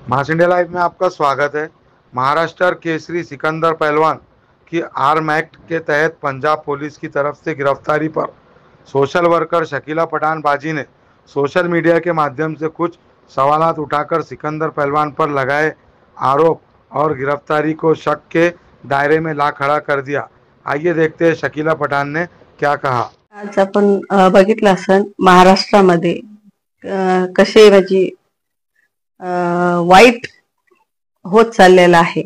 मास India live में आपका स्वागत है। महाराष्ट्र केसरी सिकंदर पहलवान की आर्म एक्ट के तहत पंजाब पुलिस की तरफ से गिरफ्तारी पर सोशल वर्कर शकीला पठान बाजी ने सोशल मीडिया के माध्यम से कुछ सवालात उठाकर सिकंदर पहलवान पर लगाए आरोप और गिरफ्तारी को शक के दायरे में ला खड़ा कर दिया। आइए देखते हैं शकीला पठान ने क्या कहा। आज आपण बघितलं असन महाराष्ट्रामध्ये कसे म्हणजे वाईट होत चाललेलं आहे।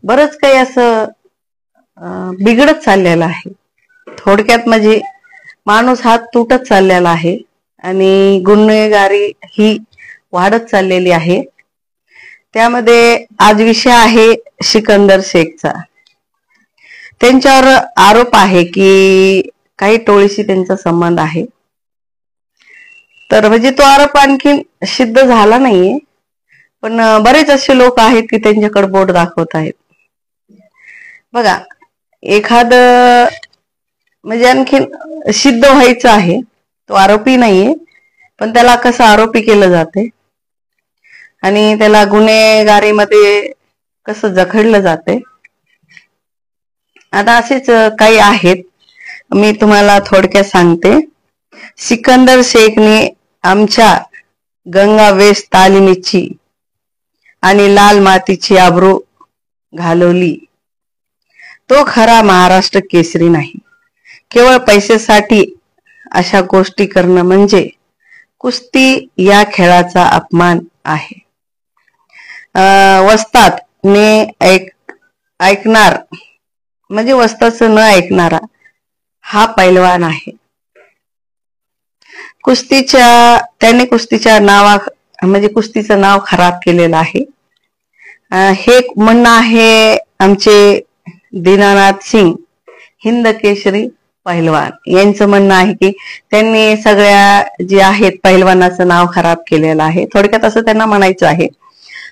बरंच काही असं बिघडत चाललेलं आहे। थोडक्यात म्हणजे माणूस हात तुटत चाललेला आहे आणि गुन्हेगारी ही वाढत चाललेली आहे। त्यामध्ये आज विषय आहे सिकंदर शेखचा। त्यांच्यावर आरोप आहे की काही टोळीशी त्यांचा संबंध आहे। तर म्हणजे तो आरोप आणखी सिद्ध झाला नाहीये, पण बरेच असे लोक आहेत की त्यांच्याकडे बोट दाखवत आहेत। बघा, एखाद म्हणजे आणखीन सिद्ध व्हायचं आहे, तो आरोपी नाहीये पण त्याला कसं आरोपी केलं जाते आणि त्याला गुन्हेगारीमध्ये कसं जखडलं जाते। आता असेच काही आहेत, मी तुम्हाला थोडक्यात सांगते। सिकंदर शेखने आमच्या गंगा वेस तालिमीची आणि लाल मातीची आबरू घालवली। तो खरा महाराष्ट्र केसरी नाही। केवळ पैशासाठी अशा गोष्टी करणं म्हणजे कुस्ती या खेळाचा अपमान आहे। वस्ताद ने ऐकणार म्हणजे वस्ताचं न ऐकणारा हा पैलवान आहे। त्याने कुस्तीच्या म्हणजे कुस्तीचं नाव खराब केलेलं आहे। हे म्हणणं आहे आमचे दीनानाथ सिंग हिंद केसरी पैलवान यांचं म्हणणं आहे की त्यांनी सगळ्या जे आहेत पैलवानाचं नाव खराब केलेलं आहे। थोडक्यात असं त्यांना म्हणायचं आहे।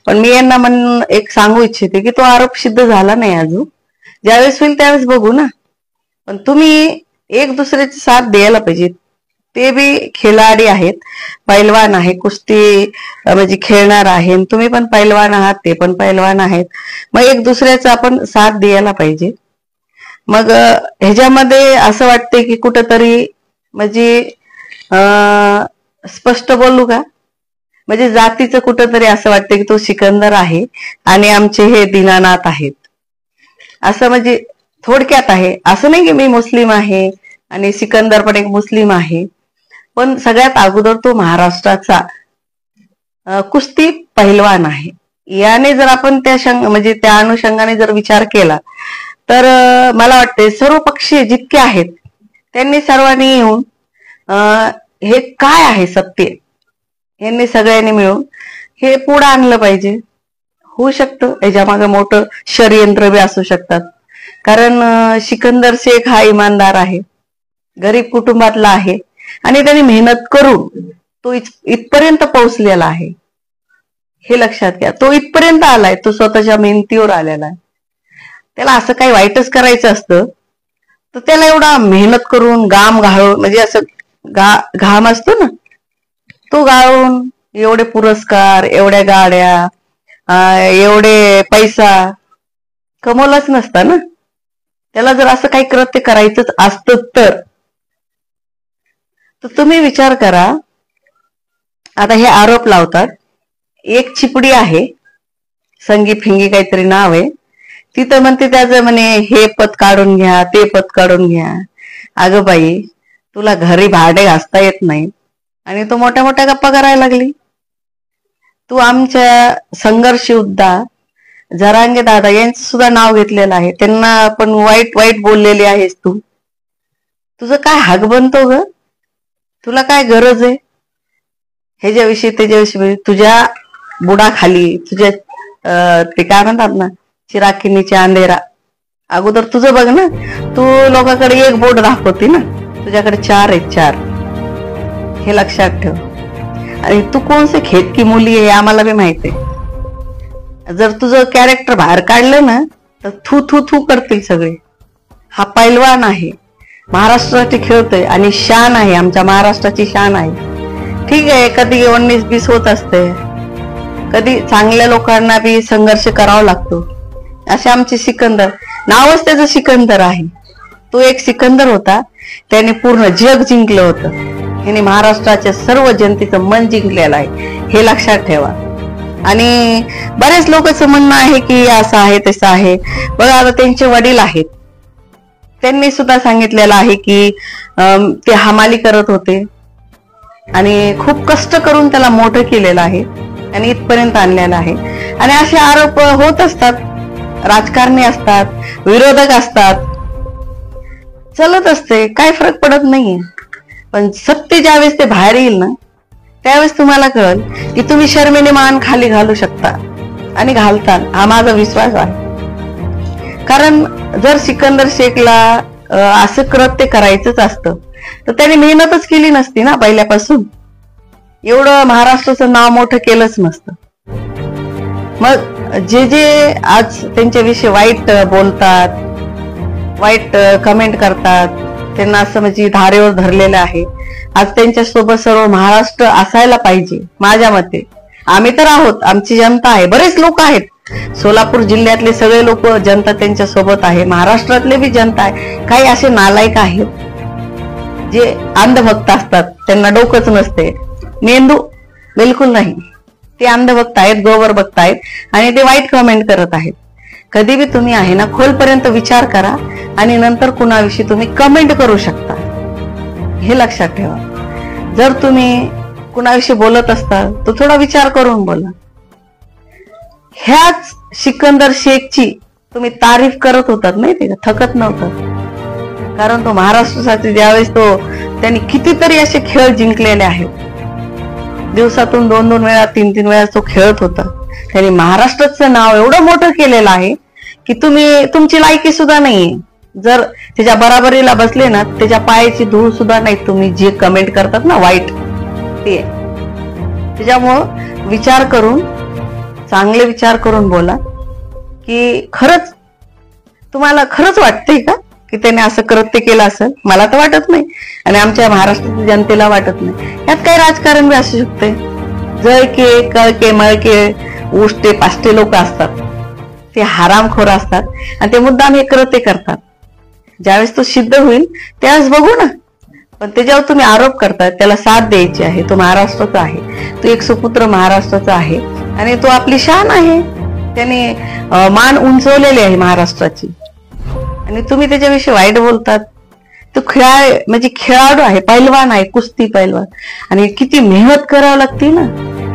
पण मी यांना एक सांगू इच्छिते की तो आरोप सिद्ध झाला नाही अजून। ज्यावेळेस होईल त्यावेळेस बघू ना। पण तुम्ही एक दुसऱ्याची साथ द्यायला पाहिजे। ते बी खिलाडी आहेत, पैलवान आहे, कुस्ती म्हणजे खेळणार आहे। तुम्ही पण पैलवान आहात, ते पण पैलवान आहेत। मग एक दुसऱ्याचा आपण साथ द्यायला पाहिजे। मग ह्याच्यामध्ये असं वाटते की कुठंतरी म्हणजे स्पष्ट बोलू का, म्हणजे जातीचं कुठंतरी असं वाटतं की तो सिकंदर आहे आणि आमचे हे दीनानाथ आहेत, असं म्हणजे थोडक्यात आहे। असं नाही की मी मुस्लिम आहे आणि सिकंदर पण एक मुस्लिम आहे, पण सगळ्यात अगोदर तो महाराष्ट्राचा कुस्ती पैलवान आहे। याने जर आपण म्हणजे त्या अनुषंगाने जर विचार केला तर मला वाटते सर्व पक्षीय जितके आहेत त्यांनी सर्वांनी येऊन हे काय आहे सत्य, यांनी सगळ्यांनी मिळून हे पुढे आणलं पाहिजे। होऊ शकतं याच्या मागे मोठं षडयंत्र बी असू शकतात, कारण सिकंदर शेख हा इमानदार आहे, गरीब कुटुंबातला आहे आणि त्यांनी मेहनत करून तो इथपर्यंत पोहोचलेला आहे। हे लक्षात घ्या, तो इथपर्यंत आलाय, तो स्वतःच्या मेहनतीवर आलेला आहे। त्याला असं काही वाईटच करायचं असतं तर त्याला एवढा मेहनत करून घाम घालून म्हणजे असं घाम असतो ना, तो गाळून एवढे पुरस्कार, एवढ्या गाड्या, एवढे पैसा कमवलाच नसता ना। त्याला जर असं काही कृत्य करायचंच असतं तर तुम्ही विचार करा। आता हे आरोप लावतात, एक चिपडी आहे, संगी फिंगी काहीतरी नाव आहे, तिथं म्हणते त्याचं म्हणे हे पद काढून घ्या, ते पद काढून घ्या। अगं बाई, तुला घरी भाडे घासता येत नाही आणि तू मोठ्या मोठ्या गप्पा करायला लागली। तू आमच्या संघर्ष योद्धा जरांगे दादा यांचं सुद्धा नाव घेतलेलं आहे, त्यांना पण वाईट वाईट बोललेले आहेस तू। तुझं काय हक बनतो ग? तुला काय गरज आहे ह्याच्याविषयी त्याच्याविषयी? तुझ्या बुडाखाली तुझ्या ते काय म्हणतात ना, चिराकिनीचे अंधेरा, अगोदर तुझं बघ ना। तू लोकांकडे एक बोट दाखवते ना, तुझ्याकडे 4 आहेत, 4। हे लक्षात ठेव। आणि तू कोणसे खेत की मुली आहे आम्हाला बी माहित आहे। जर तुझं कॅरेक्टर बाहेर काढलं ना तर थू थू थू करतील सगळे। हा पैलवान आहे, महाराष्ट्राची खेळतोय आणि शान आहे, आमच्या महाराष्ट्राची शान आहे। ठीक आहे, कधी 19-20 होत असते, कधी चांगल्या लोकांना बी संघर्ष करावा लागतो. असे आमचे सिकंदर, नावच त्याचं सिकंदर आहे. तो एक सिकंदर होता, त्याने पूर्ण जग जिंकलं होतं. याने महाराष्ट्राच्या सर्व जनतेचं मन जिंकलेलं आहे, हे लक्षात ठेवा. आणि बरेच लोकांचं म्हणणं आहे की असं आहे तसं आहे. बघा, आता त्यांचे वडील आहेत, त्यांनी सुद्धा सांगितलेलं आहे की ते हमाली करत होते आणि खूप कष्ट करून त्याला मोठं केलेलं आहे आणि इथपर्यंत आणलेलं आहे. आणि असे आरोप होत असतात, राजकारणी असतात, विरोधक असतात, चलत असते, काय फरक पडत नाहीये. पण सत्य ज्यावेळेस ते बाहेर येईल ना, त्यावेळेस तुम्हाला कळेल की तुम्ही शर्मेने मान खाली घालू शकता आणि घालताल, हा माझा विश्वास आहे. कारण जर सिकंदर शेखला असं कृत्य करायचंच असतं तर त्याने मेहनतच केली नसती ना पहिल्यापासून, एवढं महाराष्ट्राचं नाव मोठं केलंच नसतं. मग जे जे आज त्यांच्याविषयी वाईट बोलतात, वाईट कमेंट करतात, त्यांना असं म्हणजे धारेवर धरलेलं आहे. आज त्यांच्या सोबत सर्व महाराष्ट्र असायला पाहिजे माझ्या मते. आम्ही तर आहोत, आमची जनता आहे, बरेच लोक आहेत, सोलापूर जिल्ह्यातले सगळे लोक, जनता त्यांच्या सोबत आहे, महाराष्ट्रातले बी जनता आहे. काही असे नालायक आहेत जे अंधभक्त असतात, त्यांना डोकंच नसते, मेंदू बिलकुल नाही, ते अंधभक्त आहेत, गोवर भक्त आहेत आणि ते वाईट कमेंट करत आहेत. कधी बी तुम्ही आहे ना खोलपर्यंत विचार करा आणि नंतर कुणाविषयी तुम्ही कमेंट करू शकता, हे लक्षात ठेवा. जर तुम्ही कुणाविषयी बोलत असताल तर थोडा विचार करून बोला. ह्याच सिकंदर शेखची तुम्ही तारीफ करत होतात, माहिती का, थकत नव्हतं. कारण तो महाराष्ट्रासाठी ज्यावेळेस त्यांनी कितीतरी असे खेळ जिंकलेले आहेत, दिवसातून 2-2 वेळा 3-3 वेळा तो खेळत होता. त्यांनी महाराष्ट्राचं नाव एवढं मोठं केलेलं आहे की तुमची लायकी सुद्धा नाहीये. जर त्याच्या बराबरीला बसले ना, त्याच्या पायाची धूळ सुद्धा नाही तुम्ही जे कमेंट करतात ना वाईट, ते. त्याच्यामुळं विचार करून, चांगले विचार करून बोला की खरंच तुम्हाला खरंच वाटतंय का की त्याने असं कृत्य केलं असेल. मला तर वाटत नाही आणि आमच्या महाराष्ट्रातील जनतेला वाटत नाही. यात काही राजकारण बी असू शकते. जळके, कळके, मळके, उष्टे पाष्टे लोक असतात, ते हरामखोर असतात आणि ते मुद्दाम हे कृत्य करतात. ज्यावेळेस तो सिद्ध होईल त्यावेळेस बघू ना. पण त्याच्यावर तुम्ही आरोप करताय, त्याला साथ द्यायची आहे. तो महाराष्ट्राचा आहे, तो एक सुपुत्र महाराष्ट्राचा आहे आणि तो आपली शान आहे. त्याने मान उंचवलेली आहे महाराष्ट्राची आणि तुम्ही त्याच्याविषयी वाईट बोलतात. तो म्हणजे खेळाडू आहे, पैलवान आहे, कुस्ती पैलवान, आणि किती मेहनत करावी लागते ना,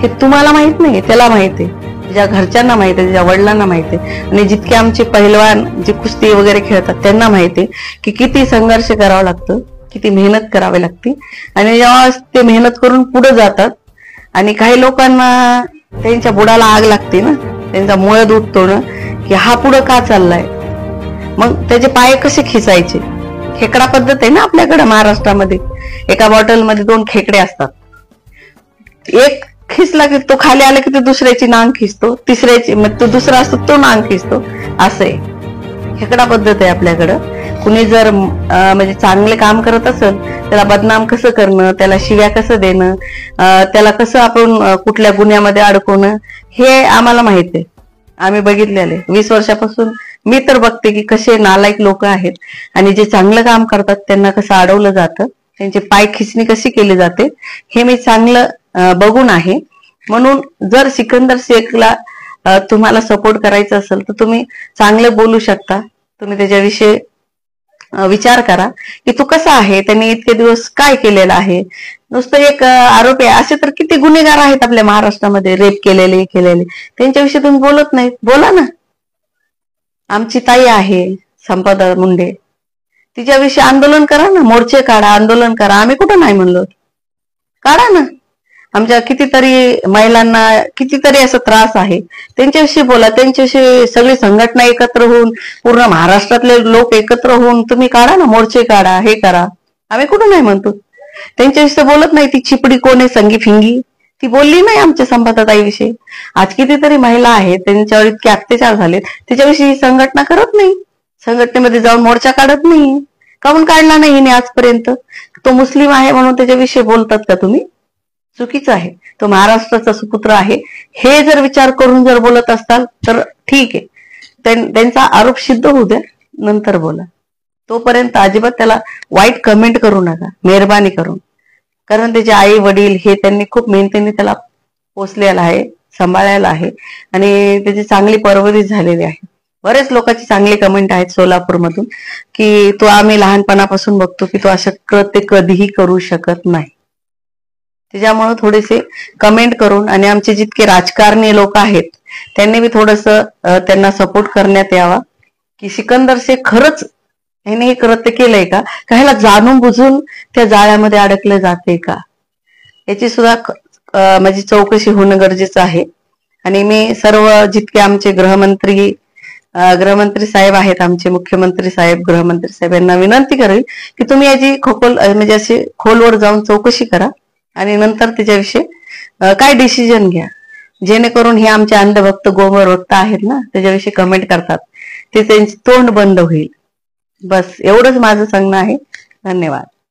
हे तुम्हाला माहित नाही, त्याला माहित आहे, त्याच्या घरच्यांना माहित आहे, त्याच्या वडिलांना माहित आहे. आणि जितके आमचे पैलवान जे कुस्ती वगैरे खेळतात त्यांना माहित आहे की किती संघर्ष करावं लागतं, किती मेहनत करावी लागते. आणि जेव्हा ते मेहनत करून पुढे जातात आणि काही लोकांना त्यांच्या बुडाला आग लागते ना, त्यांचा मुळ उठतो ना की हा पुढं का चाललाय, मग त्याचे पाय कसे खिचायचे. खेकडा पद्धत आहे ना आपल्याकडे महाराष्ट्रामध्ये. एका बॉटलमध्ये 2 खेकडे असतात, एक खिचला की तो खाली आला की तो दुसऱ्याची नांग खिचतो, तिसऱ्याची, मग तो दुसरा असतो तो नांग खिचतो, असं आहे. खेकडा पद्धत आहे आपल्याकडं. कुणी जर म्हणजे चांगले काम करत असेल त्याला बदनाम कसं करणं, त्याला शिव्या कसं देणं, त्याला कसं आपण कुठल्या गुन्ह्यामध्ये अडकवणं, हे आम्हाला माहित आहे, आम्ही बघितलेले. 20 वर्षापासून मी तर बघते की कसे नालायक लोक आहेत आणि जे चांगलं काम करतात त्यांना कसं अडवलं जातं, त्यांचे पाय खिचणी कशी केली जाते, हे मी चांगलं बघून आहे. म्हणून जर सिकंदर शेखला तुम्हाला सपोर्ट करायचा असेल तर तुम्ही चांगलं बोलू शकता. तुम्ही त्याच्याविषयी विचार करा की तो कसा आहे, त्यांनी इतके दिवस काय केलेलं आहे. नुसतं एक आरोपी आहे, असे तर किती गुन्हेगार आहेत आपल्या महाराष्ट्रामध्ये, रेप केलेले, त्यांच्याविषयी तुम्ही बोलत नाही. बोला ना. आमची ताई आहे संपदा मुंडे, तिच्याविषयी आंदोलन करा ना, मोर्चे काढा, आंदोलन करा. आम्ही कुठं नाही म्हणलो, काढा ना. आमच्या कितीतरी महिलांना कितीतरी असा त्रास आहे, त्यांच्याविषयी बोला. त्यांच्याविषयी सगळी संघटना एकत्र होऊन, पूर्ण महाराष्ट्रातले लोक एकत्र होऊन तुम्ही काढा ना, मोर्चे काढा, हे करा. आम्ही कुठं नाही म्हणतो. त्यांच्याविषयी बोलत नाही. ती चिपडी कोण आहे, संगी फिंगी, ती बोलली नाही आमच्या संपदाताईविषयी. आज कितीतरी महिला आहेत त्यांच्यावर इतके अत्याचार झाले, त्याच्याविषयी संघटना करत नाही, संघटनेमध्ये जाऊन मोर्चा काढत नाही. काहून काढला नाही हिने आजपर्यंत? तो मुस्लिम आहे म्हणून त्याच्याविषयी बोलतात का तुम्ही? चुकीचं आहे. तो महाराष्ट्राचा सुपुत्र आहे हे जर विचार करून जर बोलत असताल तर ठीक आहे. त्यांचा आरोप सिद्ध होऊ द्या, नंतर बोला. तोपर्यंत अजिबात त्याला वाईट कमेंट करू नका, मेहरबानी करून. कारण त्याचे आई वडील हे त्यांनी खूप मेहनतीने त्याला पोसलेला आहे, सांभाळायला आहे आणि त्याची चांगली परवरिश झालेली आहे. बरेच लोकांची चांगली कमेंट आहेत सोलापूरमधून की तो आम्ही लहानपणापासून बघतो की तो असं कृत्य कधीही करू शकत नाही. त्याच्यामुळे थोडेसे कमेंट करून आणि आमचे जितके राजकारणी लोक आहेत त्यांनी बी थोडस त्यांना सपोर्ट करण्यात यावा की सिकंदर शेख खरंच ह्याने हे कृत्य केलंय का, ह्याला जाणून बुजून त्या जाळ्यामध्ये अडकले जाते का, याची सुद्धा म्हणजे चौकशी होणं गरजेचं आहे. आणि मी सर्व जितके आमचे गृहमंत्री साहेब आहेत, आमचे मुख्यमंत्री साहेब, गृहमंत्री साहेब यांना विनंती करेल की तुम्ही याची म्हणजे अशी खोलवर जाऊन चौकशी करा आणि नंतर त्याच्याविषयी काय डिसिजन घ्या, जेणेकरून हे आमचे अंधभक्त गोमर भक्त आहेत ना त्याच्याविषयी कमेंट करतात ते त्यांचे तोंड बंद होईल. बस एवढंच माझं सांगणं आहे. धन्यवाद.